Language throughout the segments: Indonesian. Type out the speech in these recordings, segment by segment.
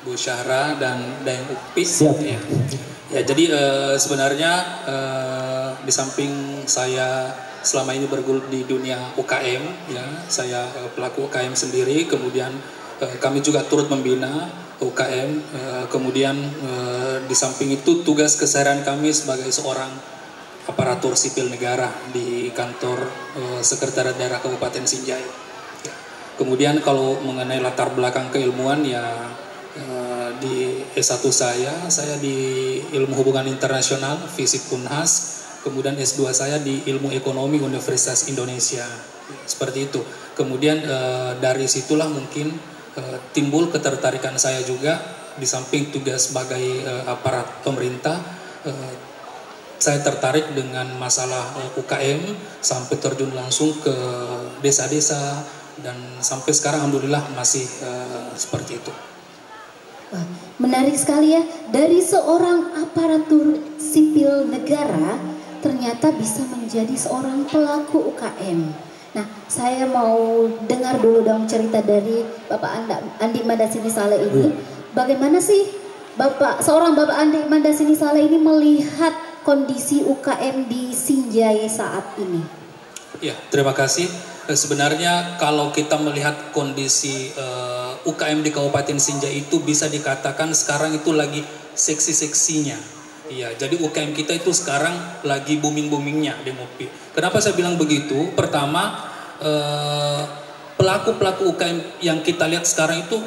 Bu Syahra dan Dayang Upis. Siap. Ya, ya jadi sebenarnya di samping saya selama ini bergelut di dunia UKM, ya saya pelaku UKM sendiri, kemudian kami juga turut membina UKM, kemudian di samping itu tugas keseharian kami sebagai seorang aparatur sipil negara di kantor Sekretariat Daerah Kabupaten Sinjai. Kemudian kalau mengenai latar belakang keilmuan, ya di S1 saya di Ilmu Hubungan Internasional, Fisik Unhas, kemudian S2 saya di Ilmu Ekonomi Universitas Indonesia, seperti itu. Kemudian dari situlah mungkin timbul ketertarikan saya juga, di samping tugas sebagai aparat pemerintah, saya tertarik dengan masalah UKM sampai terjun langsung ke desa-desa, dan sampai sekarang alhamdulillah masih seperti itu. Wah, menarik sekali ya, dari seorang aparatur sipil negara ternyata bisa menjadi seorang pelaku UKM. Nah, saya mau dengar dulu dong cerita dari Bapak Andi Mandasini Saleh ini. Bagaimana sih seorang Bapak Andi Mandasini Saleh ini melihat kondisi UKM di Sinjai saat ini? Ya, terima kasih. Sebenarnya kalau kita melihat kondisi UKM di Kabupaten Sinjai itu bisa dikatakan sekarang itu lagi seksi-seksinya. Iya, jadi UKM kita itu sekarang lagi booming-boomingnya di Mopi. Kenapa saya bilang begitu? Pertama, pelaku-pelaku UKM yang kita lihat sekarang itu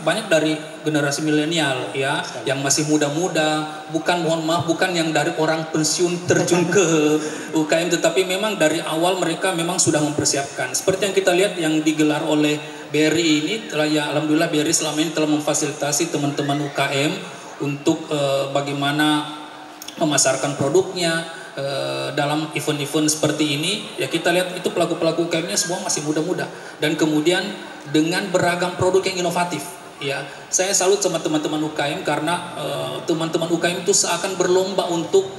banyak dari generasi milenial, ya, yang masih muda-muda, bukan yang dari orang pensiun terjun ke UKM, tetapi memang dari awal mereka memang sudah mempersiapkan. Seperti yang kita lihat yang digelar oleh BRI ini, ya alhamdulillah BRI selama ini telah memfasilitasi teman-teman UKM untuk bagaimana memasarkan produknya dalam event-event seperti ini. Ya kita lihat itu pelaku-pelaku UKM-nya semua masih muda-muda, dan kemudian dengan beragam produk yang inovatif. Ya, saya salut sama teman-teman UKM karena teman-teman UKM itu seakan berlomba untuk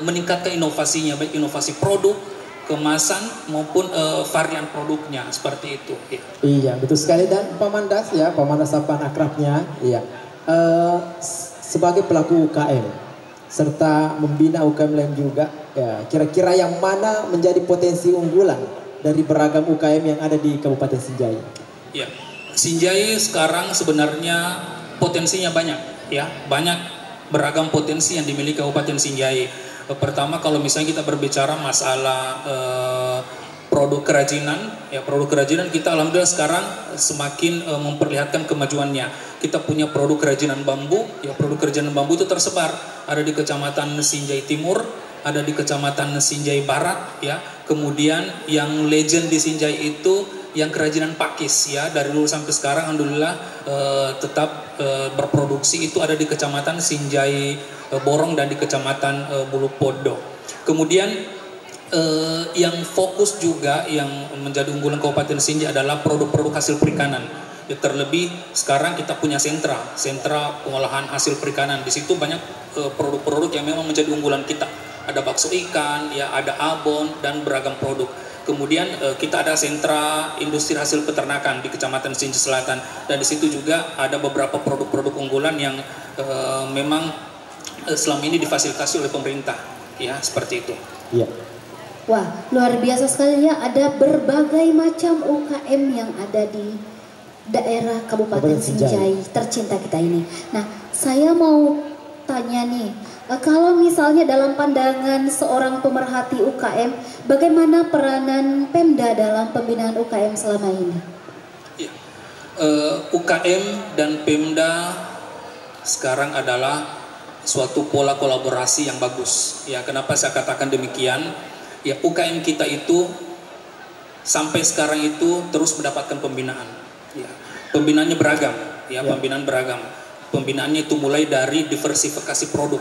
meningkatkan inovasinya, baik inovasi produk, kemasan maupun varian produknya, seperti itu. Ya. Iya, betul sekali. Dan Pak Mandas, ya, Pak Mandas sapaan akrabnya, iya. Sebagai pelaku UKM serta membina UKM lain juga, ya, kira-kira yang mana menjadi potensi unggulan dari beragam UKM yang ada di Kabupaten Sinjai? Ya, Sinjai sekarang sebenarnya potensinya banyak, ya, banyak beragam potensi yang dimiliki Kabupaten Sinjai. Pertama, kalau misalnya kita berbicara masalah produk kerajinan, ya produk kerajinan kita alhamdulillah sekarang semakin memperlihatkan kemajuannya. Kita punya produk kerajinan bambu, ya produk kerajinan bambu itu tersebar, ada di Kecamatan Sinjai Timur, ada di Kecamatan Sinjai Barat, ya. Kemudian yang legend di Sinjai itu yang kerajinan pakis, ya, dari dulu sampai sekarang alhamdulillah tetap berproduksi, itu ada di Kecamatan Sinjai Borong dan di Kecamatan Bulu Podo. Kemudian yang fokus juga yang menjadi unggulan Kabupaten Sinjai adalah produk-produk hasil perikanan. Ya, terlebih sekarang kita punya sentra pengolahan hasil perikanan. Di situ banyak produk-produk yang memang menjadi unggulan kita. Ada bakso ikan, ya ada abon dan beragam produk. Kemudian kita ada sentra industri hasil peternakan di Kecamatan Sinjai Selatan, dan di situ juga ada beberapa produk-produk unggulan yang memang selama ini difasilitasi oleh pemerintah, ya seperti itu. Iya. Wah, luar biasa sekali ya, ada berbagai macam UKM yang ada di daerah Kabupaten Sinjai tercinta kita ini. Nah, saya mau tanya nih, kalau misalnya dalam pandangan seorang pemerhati UKM, bagaimana peranan Pemda dalam pembinaan UKM selama ini? Ya, UKM dan Pemda sekarang adalah suatu pola kolaborasi yang bagus. Ya, kenapa saya katakan demikian? Ya, UKM kita itu sampai sekarang itu terus mendapatkan pembinaan. Ya, pembinaannya beragam. Ya, pembinaan beragam. Pembinaannya itu mulai dari diversifikasi produk.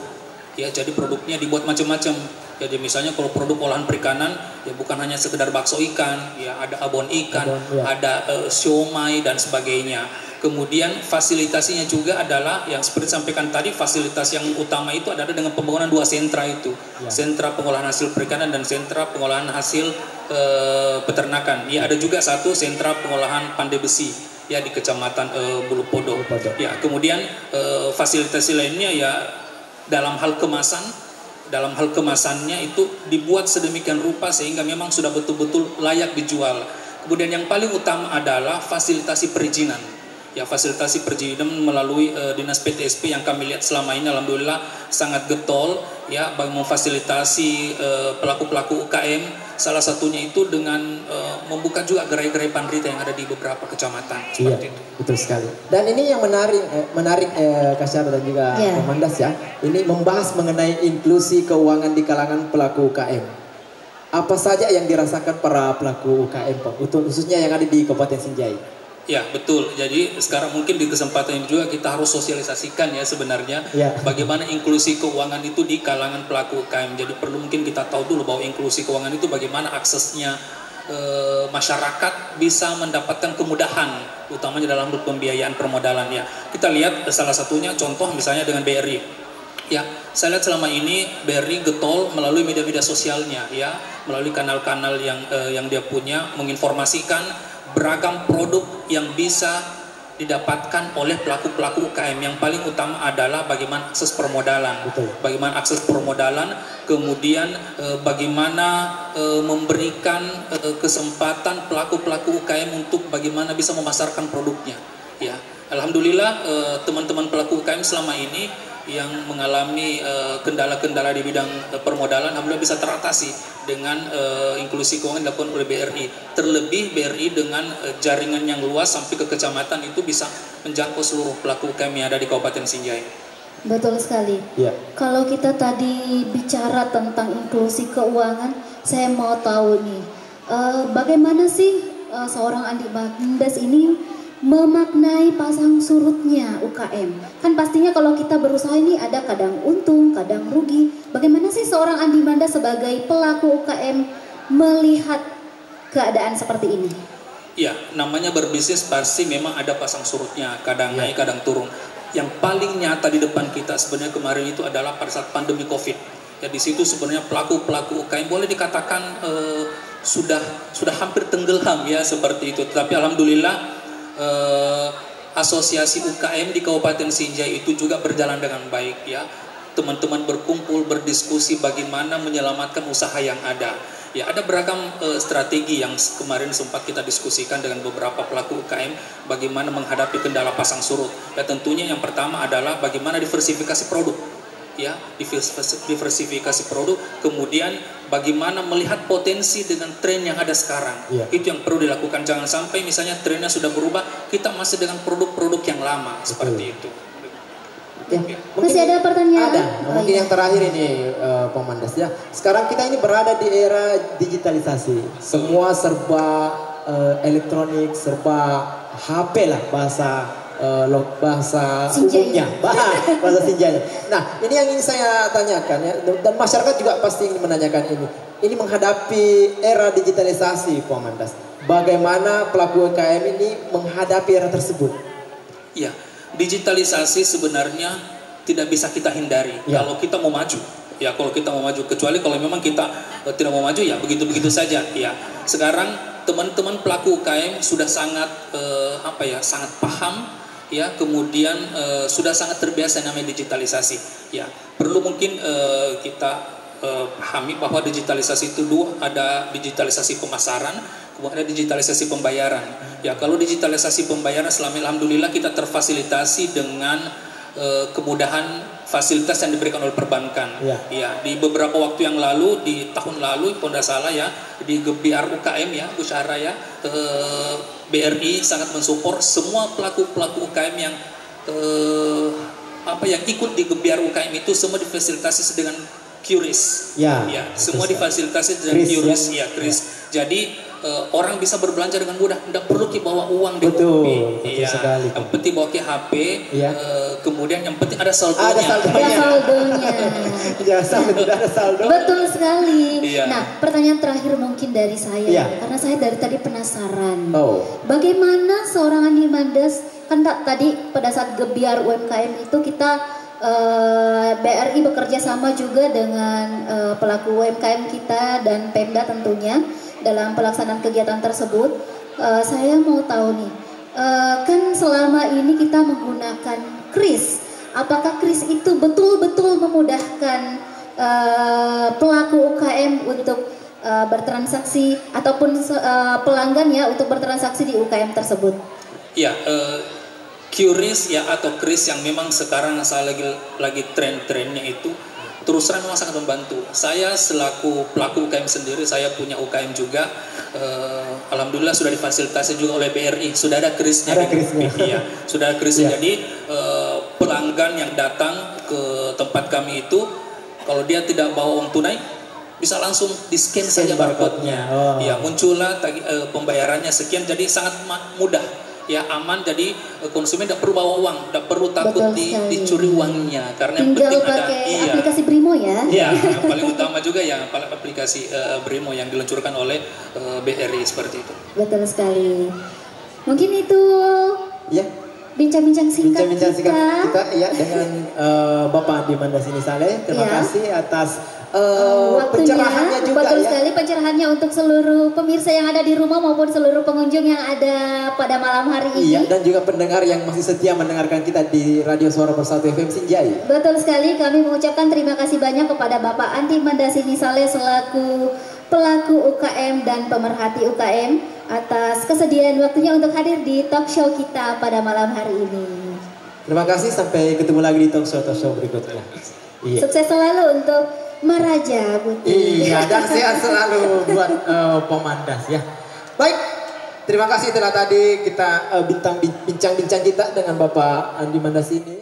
Ya, jadi produknya dibuat macam-macam. Jadi misalnya kalau produk olahan perikanan, ya bukan hanya sekedar bakso ikan, ya ada abon ikan, ada siomay dan sebagainya. Kemudian fasilitasinya juga adalah yang seperti disampaikan tadi, fasilitas yang utama itu adalah dengan pembangunan dua sentra itu, sentra pengolahan hasil perikanan dan sentra pengolahan hasil peternakan. Ya ada juga satu sentra pengolahan pandai besi. ya di Kecamatan Bulupodo. Bulupodo. Ya, kemudian fasilitasi lainnya ya dalam hal kemasannya itu dibuat sedemikian rupa sehingga memang sudah betul-betul layak dijual. Kemudian yang paling utama adalah fasilitasi perizinan. Ya, fasilitasi perizinan melalui Dinas PTSP yang kami lihat selama ini alhamdulillah sangat getol ya bagi memfasilitasi pelaku-pelaku UKM. Salah satunya itu dengan membuka juga gerai-gerai Pandrita yang ada di beberapa kecamatan seperti itu. Betul sekali. Dan ini yang menarik Kak Syara dan juga Komandas ya. Ini membahas mengenai inklusi keuangan di kalangan pelaku UKM. Apa saja yang dirasakan para pelaku UKM Pak, khususnya yang ada di Kabupaten Sinjai? Ya betul, jadi sekarang mungkin di kesempatan ini juga kita harus sosialisasikan ya sebenarnya bagaimana inklusi keuangan itu di kalangan pelaku UKM. Jadi perlu mungkin kita tahu dulu bahwa inklusi keuangan itu bagaimana aksesnya masyarakat bisa mendapatkan kemudahan utamanya dalam pembiayaan permodalan ya. Kita lihat salah satunya contoh misalnya dengan BRI. Ya, saya lihat selama ini BRI getol melalui media-media sosialnya ya, melalui kanal-kanal yang dia punya menginformasikan beragam produk yang bisa didapatkan oleh pelaku-pelaku UKM. Yang paling utama adalah bagaimana akses permodalan. Betul. Bagaimana akses permodalan, kemudian bagaimana memberikan kesempatan pelaku-pelaku UKM untuk bagaimana bisa memasarkan produknya. Ya, alhamdulillah teman-teman pelaku UKM selama ini yang mengalami kendala-kendala di bidang permodalan alhamdulillah bisa teratasi dengan inklusi keuangan dilakukan oleh BRI. Terlebih BRI dengan jaringan yang luas sampai ke kecamatan itu bisa menjangkau seluruh pelaku UKM yang ada di Kabupaten Sinjai. Betul sekali. Ya. Kalau kita tadi bicara tentang inklusi keuangan, saya mau tahu nih, bagaimana sih seorang Andi Mandas ini memaknai pasang surutnya UKM? Kan pastinya kalau kita berusaha ini ada kadang untung, kadang rugi. Bagaimana sih seorang Andi Mandas sebagai pelaku UKM melihat keadaan seperti ini? Ya, namanya berbisnis pasti memang ada pasang surutnya, kadang naik, kadang turun. Yang paling nyata di depan kita sebenarnya kemarin itu adalah pada saat pandemi COVID. Ya, di situ sebenarnya pelaku-pelaku UKM boleh dikatakan sudah hampir tenggelam ya seperti itu. Tapi alhamdulillah asosiasi UKM di Kabupaten Sinjai itu juga berjalan dengan baik ya. Teman-teman berkumpul berdiskusi bagaimana menyelamatkan usaha yang ada. Ya, ada beragam strategi yang kemarin sempat kita diskusikan dengan beberapa pelaku UKM bagaimana menghadapi kendala pasang surut. Ya, tentunya yang pertama adalah bagaimana diversifikasi produk. Ya, diversifikasi produk, kemudian bagaimana melihat potensi dengan tren yang ada sekarang. Itu yang perlu dilakukan. Jangan sampai misalnya trennya sudah berubah, kita masih dengan produk-produk yang lama. Seperti itu. Masih ada pertanyaan? Ada. Mungkin yang terakhir ini Pemandas ya. Sekarang kita ini berada di era digitalisasi. Semua serba elektronik, serba HP lah bahasa umumnya, bahasa Sinjai. Nah, ini yang ingin saya tanyakan ya, dan masyarakat juga pasti ingin menanyakan ini. Ini menghadapi era digitalisasi, Pak Mandas. Bagaimana pelaku UKM ini menghadapi era tersebut? Ya, digitalisasi sebenarnya tidak bisa kita hindari kalau kita mau maju. Ya, kalau kita mau maju, kecuali kalau memang kita tidak mau maju ya begitu-begitu saja. Ya, sekarang teman-teman pelaku UKM sudah sangat sangat paham. Ya, kemudian sudah sangat terbiasa namanya digitalisasi. Ya, perlu mungkin kita pahami bahwa digitalisasi itu ada digitalisasi pemasaran, kemudian ada digitalisasi pembayaran. Ya, kalau digitalisasi pembayaran selama alhamdulillah kita terfasilitasi dengan kemudahan fasilitas yang diberikan oleh perbankan. Ya, di beberapa waktu yang lalu, di tahun lalu, kalau tidak salah ya, di Gebiar UKM ya, Bu Syahra ya, BRI sangat mensupport semua pelaku-pelaku UKM yang yang ikut di Gebiar UKM itu semua difasilitasi dengan QRIS. Semua difasilitasi dengan QRIS. Jadi orang bisa berbelanja dengan mudah, tidak perlu bawa uang di kopi. Sekali. Yang penting bawa ke HP. Kemudian yang penting ada saldonya. Ada saldonya. Ada saldo. Betul sekali. Nah, pertanyaan terakhir mungkin dari saya, karena saya dari tadi penasaran. Bagaimana seorang Andi Mandas, kan tadi pada saat Gebiar UMKM itu kita BRI bekerja sama juga dengan pelaku UMKM kita dan Pemda tentunya dalam pelaksanaan kegiatan tersebut. Saya mau tahu nih, kan selama ini kita menggunakan kris. Apakah kris itu betul-betul memudahkan pelaku UKM untuk bertransaksi ataupun pelanggan ya untuk bertransaksi di UKM tersebut? Ya, QRIS ya atau kris yang memang sekarang saya lagi tren-trennya itu terus terang memang sangat membantu. Saya selaku pelaku UKM sendiri, saya punya UKM juga. Alhamdulillah sudah difasilitasi juga oleh BRI. Sudah ada krisnya. Ada krisnya. Iya, sudah ada krisnya. Iya. Jadi pelanggan yang datang ke tempat kami itu, kalau dia tidak bawa uang tunai, bisa langsung di-scan saja barcode-nya. Oh. Ya, muncullah pembayarannya sekian. Jadi sangat mudah. Ya, aman, jadi konsumen tidak perlu bawa uang, tidak perlu takut dicuri uangnya, karena yang tinggal penting ada pakai aplikasi Brimo ya. Iya, yang paling utama juga ya aplikasi Brimo yang diluncurkan oleh BRI seperti itu. Betul sekali. Mungkin itu Ya, bincang-bincang singkat kita ya dengan Bapak Andi Mandasini Saleh. Terima Ya. kasih atas waktunya. pencerahannya juga Betul ya. sekali, pencerahannya untuk seluruh pemirsa yang ada di rumah maupun seluruh pengunjung yang ada pada malam hari ini. Iya, dan juga pendengar yang masih setia mendengarkan kita di Radio Suara Bersatu FM Sinjai. Betul sekali, kami mengucapkan terima kasih banyak kepada Bapak Andi Mandasini Saleh selaku pelaku UKM dan pemerhati UKM atas kesediaan waktunya untuk hadir di talk show kita pada malam hari ini. Terima kasih, sampai ketemu lagi di talk show berikutnya. Iya. Sukses selalu untuk Maraja Buti. Iya, dan sehat selalu buat Pemandas ya. Baik, terima kasih telah tadi kita bincang-bincang kita dengan Bapak Andi Mandasini.